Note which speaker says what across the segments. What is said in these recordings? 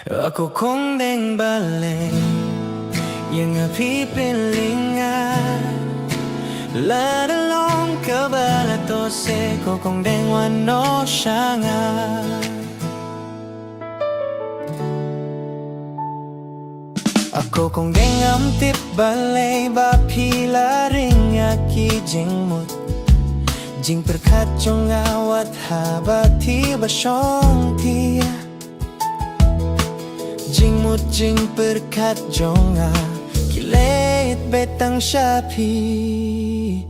Speaker 1: Ako kung deng balik yang pipilingan ladalong kabalatose ko kung deng wano siya nga. Ako kung deng amtip balay ba pila ring akijing mut jing perkat jong awat habati basyong tia jing mut jing perkat jong a kilait betang syapi.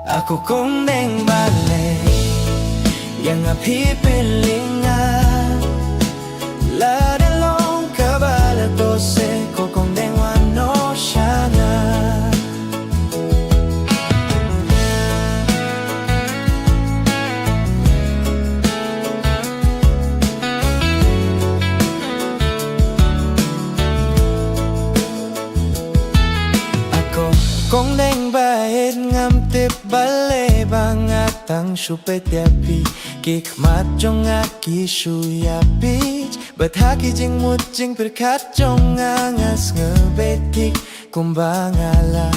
Speaker 1: Ako kung deng balay yang pipilingan ladalong kabalatose ko kung deng wano siya nga. Ako kung deng bahid ngamtip balay bangatang syupet yapi kikmat jong aki syuyapi bat haki jing mut jing perkat jong angas ngebetik kumbangala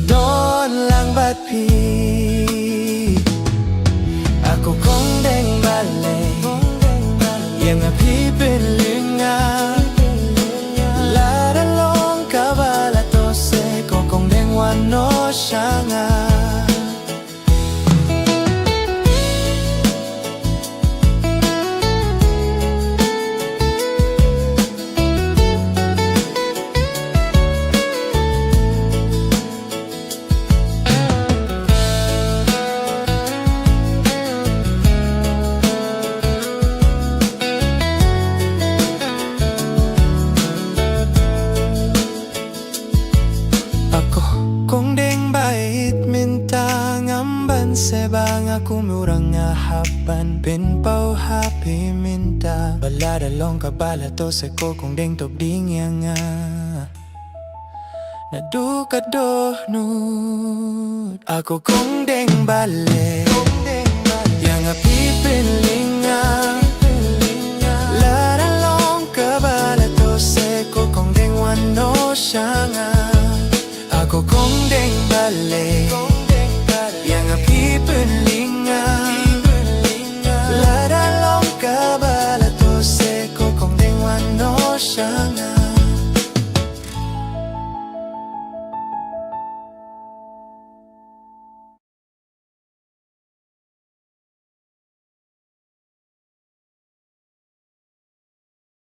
Speaker 1: don lang bat pi. Ako kung deng balay yang pipilingan ladalong kabalatose ko kung deng wano siya nga. Kung deng bait mintang amban sebang aku murang ngahapan pinpaw happy minta baladalong kabalato seko kung deng top ding yang nga nadukadoh nut. Ako kung deng balik yang pipiling